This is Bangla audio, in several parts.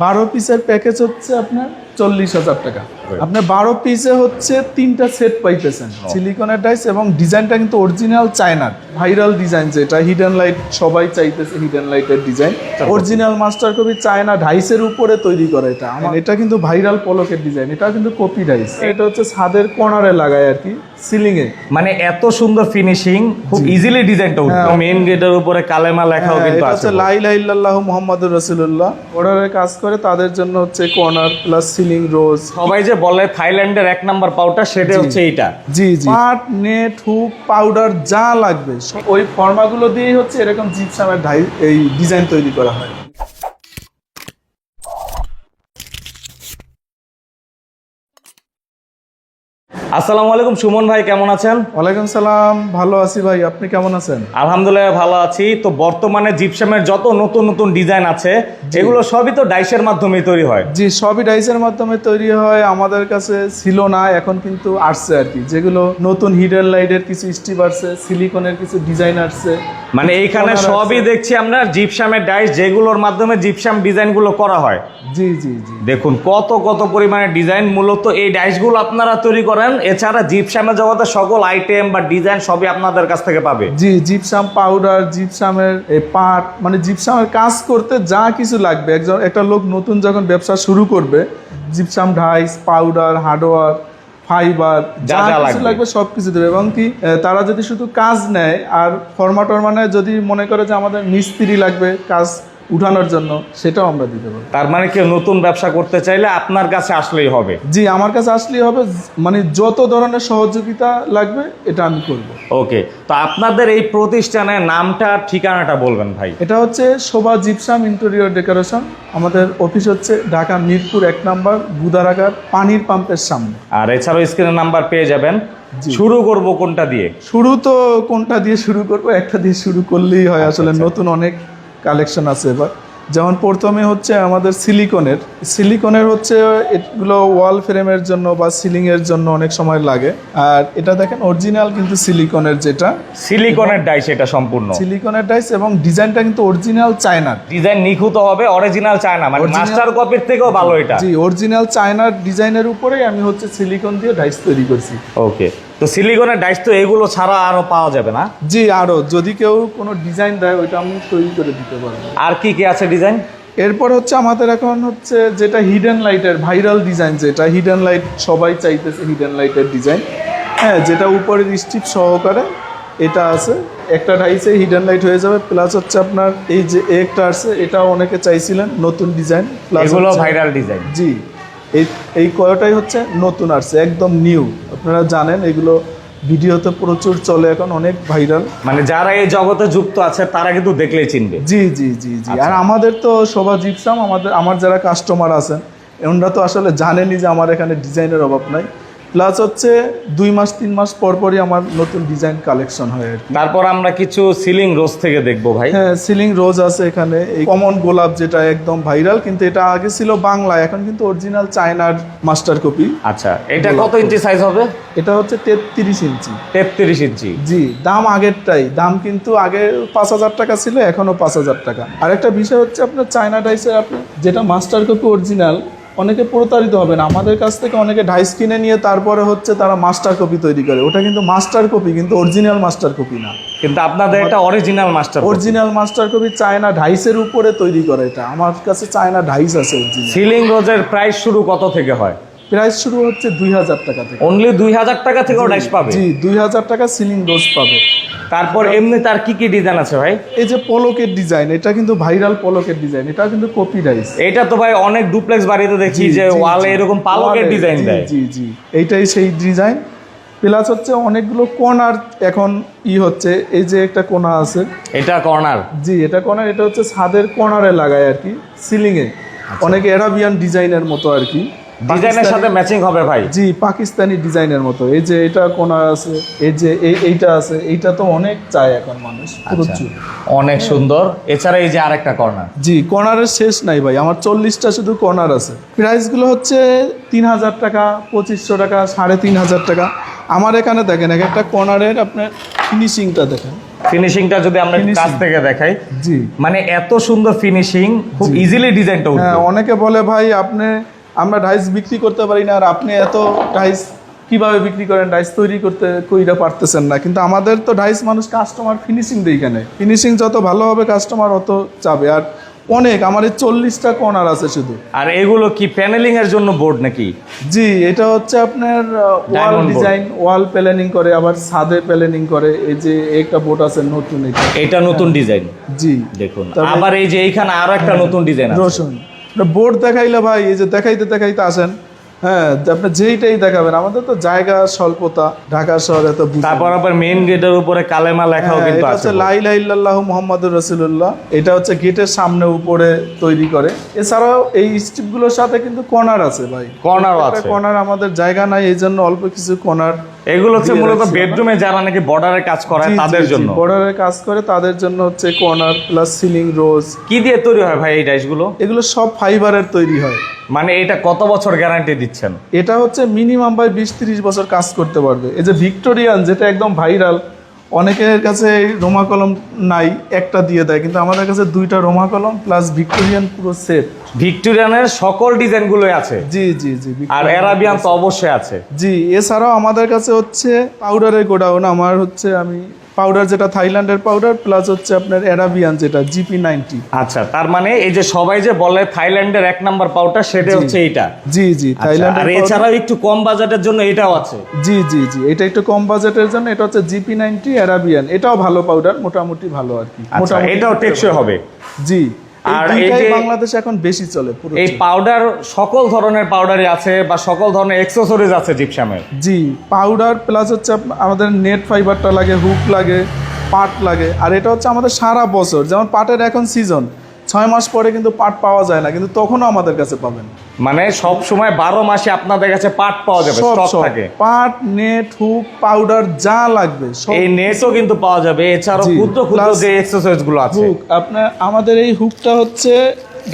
12 পিসের প্যাকেজ হচ্ছে আপনার 40,000 টাকা। আপনার 12 পিসে হচ্ছে 3টা সেট পাইতেছেন সিলিকনের ডাইস, এবং ডিজাইনটা কিন্তু অরিজিনাল চায়নার ভাইরাল ডিজাইন, যেটা হিডেন লাইট সবাই চাইতেছে, হিডেন লাইটের design original master copy China ডাইসের উপরে তৈরি করা। এটা কিন্তু ভাইরাল পলকের ডিজাইন, এটা কিন্তু কপি ডাইস। এটা হচ্ছে ছাদের কর্নারে লাগায় আর কি, সিলিং এ। মানে এত সুন্দর ফিনিশিং, খুব ইজিলি ডিজাইনটা উঠবে। মেইন গেটের উপরে কালেমা লেখাও কিন্তু আছে, লা ইলাহা ইল্লাল্লাহু মুহাম্মাদুর রাসূলুল্লাহ। অর্ডারের কাজ করে তাদের জন্য হচ্ছে কর্নার প্লাস সিলিং রোজ। সবাই যে বলে থাইল্যান্ডের 1 নাম্বার পাউডার, সেটা হচ্ছে এইটা। জি জি, পাট, নেট, হুক, পাউডার যা লাগবে ওই ফর্মাগুলো দিয়েই হচ্ছে এরকম জিপসামের এই ডিজাইন তৈরি করা হয়। আসসালামু আলাইকুম সুমন ভাই, কেমন আছেন? ওয়ালাইকুম সালাম, ভালো আছি ভাই, আপনি কেমন আছেন? আলহামদুলিল্লাহ ভালো আছি। তো বর্তমানে জিপসামের যত নতুন নতুন ডিজাইন আছে, এগুলো সবই তো ডাইসের মাধ্যমে তৈরি হয়। জি, সবই ডাইসের মাধ্যমে তৈরি হয়। আমাদের কাছে ছিল না, এখন কিন্তু আসছে আর কি, যেগুলো নতুন হিডেন লাইটের কিছু স্ট্রিপ আসছে, সিলিকনের কিছু ডিজাইন আসছে। মানে এইখানে সবই দেখছি আমরা জিপসামের ডাইস, যেগুলোর মাধ্যমে জিপসাম ডিজাইনগুলো করা হয়। জি জি জি, দেখুন কত কত পরিমাণে ডিজাইন। মূলত এই ডাইসগুলো আপনারা তৈরি করেন, এছাড়া জিপসামের জগতে সকল আইটেম বা ডিজাইন সবই আপনাদের কাছ থেকে পাবে। জি, জিপসাম পাউডার, জিপসামের পাট, মানে জিপসামের কাজ করতে যা কিছু লাগবে, একটা লোক নতুন যখন ব্যবসা শুরু করবে, gypsum dies, powder, hardware, fibre যা কিছু লাগবে সবকিছু দেবে। এবং কি তারা যদি শুধু কাজ নেয় আর ফরম্যাট মানে যদি মনে করে যে আমাদের মিস্ত্রি লাগবে কাজ উঠানোর জন্য, সেটাও আমরা দিতে পারি। তার মানে কেউ নতুন ব্যবসা করতে চাইলে আপনার কাছে আসলেই হবে? জি, আমার কাছে আসলেই হবে, মানে যত ধরনের সহযোগিতা লাগবে এটা আমি করব। ওকে, তো আপনাদের এই প্রতিষ্ঠানের নামটা, ঠিকানাটা বলবেন ভাই। এটা হচ্ছে শোভা জিপসাম ইন্টেরিয়র ডেকোরেশন। আমাদের অফিস হচ্ছে ঢাকা মিরপুর 1 নম্বর গুদারাঘাট পানির পাম্পের সামনে। আর এছাড়াও স্ক্রিনের নাম্বার পেয়ে যাবেন। শুরু করব কোনটা দিয়ে? শুরু তো কোনটা দিয়ে শুরু করব, একটা দিয়ে শুরু করলেই হয়। আসলে নতুন অনেক কালেকশন আছে এবার। যেমন প্রথমে হচ্ছে আমাদের সিলিকনের হচ্ছে এগুলো ওয়াল ফ্রেমের জন্য বা সিলিং এর জন্য অনেক সময় লাগে। আর এটা দেখেন অরিজিনাল কিন্তু সিলিকনের, যেটা সিলিকনের ডাইস, এটা সম্পূর্ণ সিলিকনের ডাইস, এবং ডিজাইনটা কিন্তু অরিজিনাল চায়নার ডিজাইন, নিখুঁত হবে, অরিজিনাল চায়না, মানে মাস্টার কপির থেকেও ভালো এটা। জি, অরিজিনাল চায়নার ডিজাইনের উপরেই আমি হচ্ছে সিলিকন দিয়ে ডাইস তৈরি করছি। ওকে, তো সিলিকনের ডাইস তো এগুলো ছাড়া আরো পাওয়া যাবে না? জি, আরো যদি কেউ কোনো ডিজাইন দেয় ওইটা আমি তৈরি করে দিতে পারবো। আর কি কি আছে ডিজাইন? এরপর হচ্ছে আমাদের এখন হচ্ছে যেটা হিডেন লাইটের ভাইরাল ডিজাইন, যেটা হিডেন লাইট সবাই চাইতেছে, হিডেন লাইটের ডিজাইন, হ্যাঁ, যেটা উপরের স্ট্রিপ সহকারে এটা আছে। একটা ডাইসে হিডেন লাইট হয়ে যাবে, প্লাস হচ্ছে আপনার এই যে একটা আছে, এটাও অনেকে চাইছিলেন, নতুন ডিজাইন, এগুলো ভাইরাল ডিজাইন। জি, এই কয়টাই হচ্ছে নতুন আসছে, একদম নিউ। আপনারা জানেন এগুলো ভিডিওতে প্রচুর চলে, এখন অনেক ভাইরাল। মানে যারা এই জগতে যুক্ত আছে তারা কিন্তু দেখলেই চিনবে। জি জি জি জি। আর আমাদের তো শোভা জিপসাম, আমার যারা কাস্টমার আছেন ওনারা তো আসলে জানেনই যে আমার এখানে ডিজাইনের অভাব নাই। প্লাস হচ্ছে 2 মাস 3 মাস পর পরই আমার নতুন ডিজাইন কালেকশন হয় আর কি। তারপর আমরা কিছু সিলিং রোজ থেকে দেখবো ভাই। হ্যাঁ, সিলিং রোজ আছে এখানে। এই কমন গোলাপ যেটা একদম ভাইরাল, কিন্তু এটা আগে ছিল বাংলা, এখন কিন্তু অরিজিনাল চায়নার মাস্টার কপি। আচ্ছা, এটা কত ইঞ্চি সাইজ হবে? এটা হচ্ছে 33 ইঞ্চি। 33 ইঞ্চি। জি, দাম আগেরটাই, দাম কিন্তু আগে 5,000 টাকা ছিল, এখনো 5,000 টাকা। আর একটা বিষয় হচ্ছে আপনার চায়না ডাইসের আপনি যেটা মাস্টার কপি অরিজিনাল, অনেকে প্রতারিত হবেন। আমাদের কাছ থেকে অনেকে ডাইস কিনে নিয়ে তারপরে হচ্ছে তারা মাস্টার কপি তৈরি করে, ওটা কিন্তু মাস্টার কপি, কিন্তু অরিজিনাল মাস্টার কপি না। কিন্তু আপনাদের এটা অরিজিনাল মাস্টার কপি চায়না ডাইসের উপরে তৈরি করে। এটা আমার কাছে চায়না ডাইস আছে অরিজিনাল। সিলিং রোজের প্রাইস শুরু কত থেকে হয়? প্রাইস শুরু হচ্ছে 2,000 টাকা থেকে। অনলি 2,000 টাকা থেকেও ডাইস পাবে? জি, 2,000 টাকা সিলিং রোজ পাবে। তারপর এমনি তার কি কি ডিজাইন আছে ভাই? এই যে পলকের ডিজাইন, এটা কিন্তু ভাইরাল পলকের ডিজাইন, এটা কিন্তু কপি ডাইস। এটা তো ভাই অনেক ডুপ্লেক্স বাড়িতে দেখি যে ওয়ালে এরকম পালকের ডিজাইন দেয়। জি জি, এইটাই সেই ডিজাইন। প্লাস হচ্ছে অনেকগুলো কর্নার এখন হচ্ছে, এই যে একটা কোণা আছে, এটা কর্নার। জি, এটা কর্নার, এটা হচ্ছে ছাদের কর্নারে লাগায় আর কি, সিলিং এ। অনেক অ্যারাবিয়ান ডিজাইনের মতো আর কি, ডিজাইনের সাথে ম্যাচিং হবে ভাই। জি, পাকিস্তানি ডিজাইনের মতো। এই যে এটা কর্নার আছে, এই যে এইটা আছে, এইটা তো অনেক চায় এখন মানুষ প্রচুর, অনেক সুন্দর। এছাড়া এই যে আরেকটা কর্নার। জি, কর্নারের শেষ নাই ভাই, আমার 40টা শুধু কর্নার আছে। প্রাইসগুলো হচ্ছে 3,000 টাকা, 2,500 টাকা, 3,500 টাকা। আমার এখানে দেখেন এক একটা কর্নারের আপনার ফিনিশিংটা দেখেন, ফিনিশিংটা যদি আমরা একটু কাছ থেকে দেখাই, জি মানে এত সুন্দর ফিনিশিং, খুব ইজিলি ডিজাইনটা উঠবে। হ্যাঁ, অনেকে বলে ভাই আমরা ডাইস বিক্রি করতে পারি না, আর আপনি এত ডাইস কিভাবে বিক্রি করেন, ডাইস তৈরি করতে কইরা পারতেছেন না। কিন্তু আমাদের তো ডাইস মানুষ কাস্টমার ফিনিশিং দেই, এখানে ফিনিশিং যত ভালো হবে কাস্টমার অত চাবে। আর অনেক আমার এই 40টা কর্নার আছে শুধু। আর এগুলো কি প্যানেলিং এর জন্য বোর্ড নাকি? জি, এটা হচ্ছে আপনার ওয়াল Diamond board। ডিজাইন, ওয়াল প্ল্যানিং করে, আবার ছাদে প্ল্যানিং করে। এই যে একটা বোর্ড আছে নতুন, এটা নতুন ডিজাইন, জি দেখুন। তারপরে- আবার এই যে এইখানে আরো একটা নতুন ডিজাইন আছে। রসুন বোর্ড দেখাইলে ভাই, এই যে দেখাইতে দেখাইতে আসেন, হ্যাঁ আপনি যেইটাই দেখাবেন। আমাদের তো জায়গা স্বল্পতা, ঢাকা শহরে তো বুঝেন। তারপর আবার মেইন গেটের উপরে কালেমা লেখাও হ্যাঁ, কিন্তু এটা আছে। হচ্ছে লা ইলাহা ইল্লাল্লাহু মুহাম্মাদুর রাসূলুল্লাহ। এটা হচ্ছে গেটের সামনে উপরে তৈরি করে। এছাড়াও এই স্ট্রিপগুলোর সাথে কিন্তু কর্নার আছে ভাই, কর্নারও আছে। কর্নার আমাদের জায়গা নাই, এই জন্য অল্প কিছু কর্নার। এগুলো হচ্ছে মূলত বেডরুমে যারা নাকি বর্ডারের কাজ করে তাদের জন্য। বর্ডারের কাজ করে তাদের জন্য হচ্ছে কর্নার প্লাস সিলিং রোজ। কি দিয়ে তৈরি হয় ভাই এই ডাইসগুলো? এগুলো সব ফাইবারের তৈরি হয়। মানে এটা কত বছর গ্যারান্টি দিচ্ছেন? এটা হচ্ছে মিনিমাম ভাই 20-30 বছর কাজ করতে পারবে। এই যে ভিক্টোরিয়ান, যেটা একদম ভাইরাল, অনেকের কাছে রোমা কলম নাই, একটা দিয়ে দেয়, কিন্তু আমাদের কাছে 2টা রোমা কলম প্লাস ভিক্টোরিয়ান পুরো সেট। ভিক্টোরিয়ানের সকল ডিজাইনগুলোই আছে। জি জি জি, আর অ্যারাবিয়ান তো অবশ্যই আছে। জি, এছাড়াও আমাদের কাছে হচ্ছে পাউডারের গোডাউন। আমি পাউডার, যেটা থাইল্যান্ডের পাউডার, প্লাস হচ্ছে আপনার অ্যারাবিয়ান যেটা GP90। আচ্ছা, তার মানে এই যে সবাই যে বলে থাইল্যান্ডের 1 নাম্বার পাউডার, সেটা হচ্ছে এইটা। জি জি, আচ্ছা, থাইল্যান্ডের আর এছাড়াও একটু কম বাজেটের জন্য এটাও আছে। জি জি জি, এটা একটু কম বাজেটের জন্য। এটা হচ্ছে GP90 অ্যারাবিয়ান। এটাও ভালো পাউডার, মোটামুটি ভালো আর কি। আচ্ছা, এটাও টেকসই হবে। জি, আর আর এই এই যে- বাংলাদেশে এখন বেশি চলে পুরো। এই পাউডার সকল ধরনের পাউডারই আছে, বা সকল ধরনের অ্যাক্সেসরিজ আছে জিপসামের। জি, পাউডার প্লাস হচ্ছে আমাদের নেট ফাইবারটা লাগে, হুক লাগে, পাট লাগে। আর এটা হচ্ছে আমাদের সারা বছর, যেমন পাটের এখন সিজন, 6 মাস পরে কিন্তু পাট পাওয়া যায় না, কিন্তু তখনও আমাদের কাছে পাবেন। মানে সব সময় 12 মাসে আপনাদের কাছে পাট পাওয়া যাবে, সব স্টক সব থাকে। পাট, নেট, হুক, পাউডার যা লাগবে সব। এই নেটও কিন্তু পাওয়া যাবে। এছাড়াও জি, ক্ষুদ্র ক্ষুদ্র plus যে এক্সারসাইজ গুলো আছে। হুক আপনার, আমাদের এই হুকটা হচ্ছে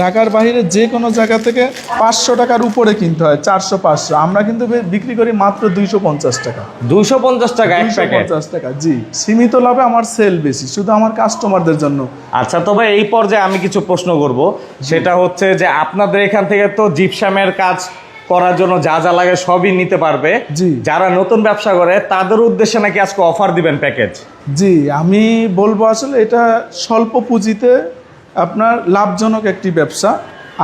ঢাকার বাইরে যে কোনো জায়গা থেকে 500 টাকার উপরে কিনতে হয়, 400-500। আমরা কিন্তু বিক্রি করি মাত্র 250 টাকা। 250 টাকা এক প্যাকেট। 250 টাকা, জি। সীমিত লাভে আমার সেল বেশি, শুধু আমার কাস্টমারদের জন্য। আচ্ছা, তবে এই পর্যায়ে আমি কিছু প্রশ্ন করব। সেটা হচ্ছে যে আপনাদের এখান থেকে তো জিপসামের কাজ করার জন্য যা যা লাগে সবই নিতে পারবে। জি। যারা নতুন ব্যবসা করে তাদের উদ্দেশ্যে নাকি আজকে অফার দিবেন প্যাকেজ? জি, আমি বলবো আসলে এটা স্বল্প পুঁজিতে আপনার লাভজনক একটি ব্যবসা।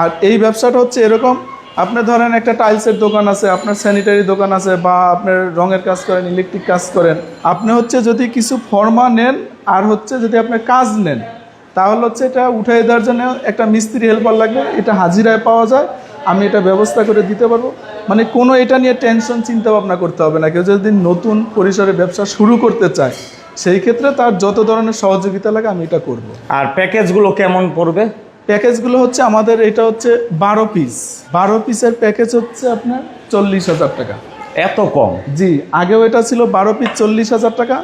আর এই ব্যবসাটা হচ্ছে এরকম, আপনি ধরেন একটা টাইলসের দোকান আছে, আপনার স্যানিটারি দোকান আছে, বা আপনার রঙের কাজ করেন, ইলেকট্রিক কাজ করেন। আপনি হচ্ছে যদি কিছু ফর্মা নেন, আর হচ্ছে যদি আপনি কাজ নেন, তাহলে হচ্ছে এটা উঠাই দেওয়ার জন্য একটা মিস্ত্রি হেল্পার লাগবে। এটা হাজিরায় পাওয়া যায়, আমি এটা ব্যবস্থা করে দিতে পারবো। মানে কোনো এটা নিয়ে টেনশন, চিন্তা ভাবনা করতে হবে না। কেউ যদি নতুন পরিসরে ব্যবসা শুরু করতে চায়, সেই ক্ষেত্রে তার যত ধরনের সহযোগিতা লাগে আমি এটা করব। আর প্যাকেজগুলো কেমন পড়বে? প্যাকেজগুলো হচ্ছে আমাদের, এটা হচ্ছে 12 পিস। 12 পিসের প্যাকেজ হচ্ছে আপনার 40,000 টাকা। এত কম? জি, আগেও এটা ছিল 12 পিস 40,000 টাকা,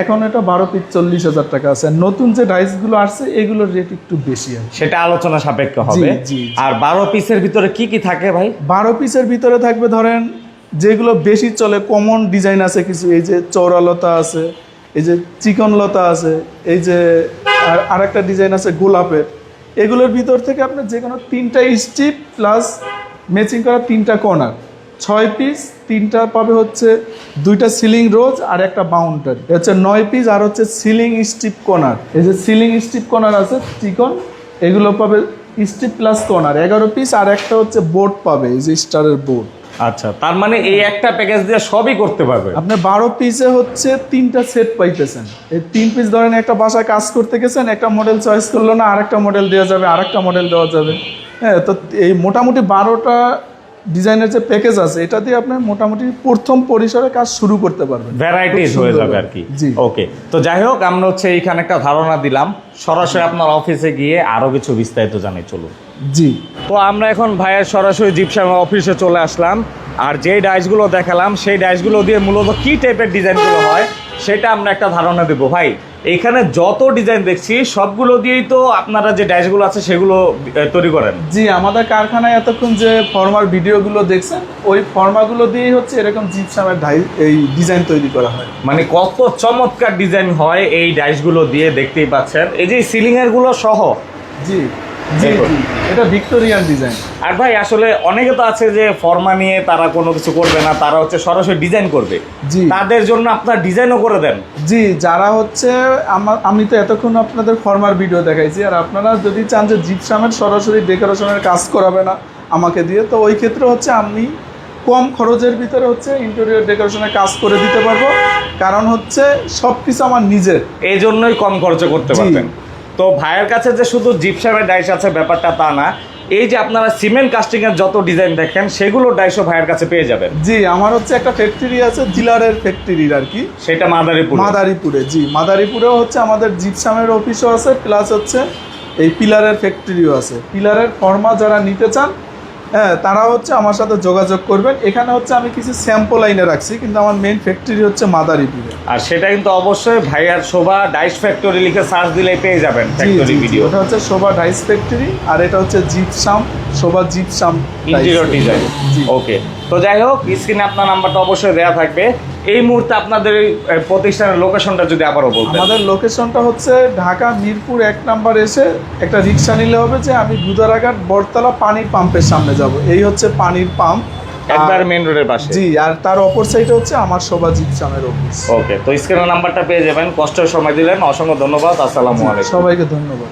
এখন এটা 12 পিস 40,000 টাকা আছে। আর নতুন যে ডাইসগুলো আসছে এগুলোর রেট একটু বেশি আছে। সেটা আলোচনা সাপেক্ষ হবে। জি, জি। আর 12 পিসের ভিতরে কি কি থাকে ভাই? 12 পিসের ভিতরে থাকবে ধরেন যেগুলো বেশি চলে, কমন ডিজাইন আছে কিছু, এই যে চৌরালতা আছে, এই যে চিকনলতা আছে, এই যে আরেকটা ডিজাইন আছে গোলাপের। এগুলোর ভিতর থেকে আপনার যে কোনো 3টা স্ট্রিপ প্লাস ম্যাচিং করা 3টা কর্নার, 6 পিস। 3টা পাবে হচ্ছে 2টা সিলিং রোজ আর একটা বাউন্ডারি, হচ্ছে 9 পিস। আর হচ্ছে সিলিং স্ট্রিপ কর্নার, এই যে সিলিং স্ট্রিপ কর্নার আছে চিকন, এগুলো পাবে স্ট্রিপ প্লাস কর্নার 11 পিস। আর একটা হচ্ছে বোর্ড পাবে, এই যে স্টারের বোর্ড। আচ্ছা, তার মানে এই একটা প্যাকেজ দিয়ে সবই করতে পারবে। আপনি 12 পিসে হচ্ছে 3টা সেট পাইতেছেন। এই 3 পিস ধরেন একটা বাসায় কাজ করতে গেছেন, একটা মডেল চয়েস করলো না, আরেকটা মডেল দেওয়া যাবে, আরেকটা মডেল দেওয়া যাবে। হ্যাঁ, তো এই মোটামুটি 12টা ডিজাইনের যে প্যাকেজ আছে, এটা দিয়ে আপনি মোটামুটি প্রথম পরিসরে কাজ শুরু করতে পারবেন। ভ্যারাইটিস হয়ে যাবে আর কি। জি। ওকে, তো যাই হোক, আমরা হচ্ছে এইখানে একটা ধারণা দিলাম। সরাসরি আপনার অফিসে গিয়ে আরো কিছু বিস্তারিত জানি, চলুন। জি, তো আমরা এখন ভাইয়ের সরাসরি জিপসাম অফিসে চলে আসলাম। আর যেই ডাইসগুলো দেখালাম সেই ডাইসগুলো দিয়ে মূলত কি টাইপের ডিজাইনগুলো হয় সেটা আমরা একটা ধারণা দেবো ভাই। এখানে যত ডিজাইন দেখছি সবগুলো দিয়েই তো আপনারা যে ড্যাশগুলো আছে সেগুলো তৈরি করেন। জি, আমাদের কারখানায় এতক্ষণ যে ফর্মার ভিডিওগুলো দেখছেন ওই ফর্মাগুলো দিয়েই হচ্ছে এরকম জিপসামের এই ডিজাইন তৈরি করা হয়। মানে কত চমৎকার ডিজাইন হয় এই ড্যাশগুলো দিয়ে, দেখতেই পাচ্ছেন এই যে সিলিংয়ের গুলো সহ। জি জি জি, এটা ভিক্টোরিয়ান ডিজাইন। আর ভাই আসলে অনেকে তো আছে যে ফর্মা নিয়ে তারা কোনো কিছু করবে না, তারা হচ্ছে সরাসরি ডিজাইন করবে। জি, তাদের জন্য আপনার ডিজাইনও করে দেন। জি, যারা হচ্ছে আমি তো এতক্ষণ আপনাদের ফর্মার ভিডিও দেখাইছি, আর আপনারা যদি চান যে জিপসামের সরাসরি ডেকোরেশনের কাজ করাবে না আমাকে দিয়ে, তো ওই ক্ষেত্রে হচ্ছে আমি কম খরচের ভিতরে হচ্ছে ইন্টেরিয়র ডেকোরেশনের কাজ করে দিতে পারবো, কারণ হচ্ছে সব কিছু আমার নিজের, এই জন্যই কম খরচে করতে পারবেন। তো ভাইয়ের কাছে যে শুধু জিপসামের ডাইস আছে ব্যাপারটা তা না, এই যে আপনারা সিমেন্ট কাস্টিং এর যত ডিজাইন দেখেন সেগুলো ডাইসও ভাইয়ের কাছে পেয়ে যাবেন। জি, আমার হচ্ছে একটা ফ্যাক্টরি আছে জিলারের ফ্যাক্টরির আর কি, সেটা মাদারীপুরে। জি, মাদারীপুরেও হচ্ছে আমাদের জিপসামের অফিসও আছে, প্লাস হচ্ছে এই পিলারের ফ্যাক্টরিও আছে। পিলারের ফর্মা যারা নিতে চান, হ্যাঁ, তারা হচ্ছে আমার সাথে যোগাযোগ করবেন। এখানে হচ্ছে আমি কিছু স্যাম্পল লাইনে রাখছি, কিন্তু আমার মেইন ফ্যাক্টরি হচ্ছে মাদারীপুরে। আর সেটা কিন্তু অবশ্যই ভাইয়ার শোভা ডাইস ফ্যাক্টরি লিখে সার্চ দিলেই পেয়ে যাবেন ফ্যাক্টরি ভিডিও। এটা হচ্ছে শোভা ডাইস ফ্যাক্টরি, আর এটা হচ্ছে জিপসাম, শোভা জিপসাম ইন্টেরিয়র ডিজাইন। ওকে, তো যাই হোক, স্ক্রিনে আপনার নাম্বারটা অবশ্যই দেওয়া থাকবে। এই মুহূর্তে আপনাদের এই প্রতিষ্ঠানের লোকেশনটা যদি আবারও বলতেন। আমাদের লোকেশনটা হচ্ছে ঢাকা মিরপুর 1 নাম্বার, এসে একটা রিক্সা নিলে হবে যে আমি গুদারাঘাট বটতলা পানির পাম্পের সামনে যাব, এই হচ্ছে পানির পাম্প, একবার মেইন রোডের পাশে। জি, আর তার অপর সাইডে হচ্ছে আমার শোভা জিপসামের অফিস। ওকে, তো স্ক্রিনের নাম্বারটা পেয়ে যাবেন। কষ্টের সময় দিলেন, অসংখ্য ধন্যবাদ। আসসালামু আলাইকুম। সবাইকে ধন্যবাদ।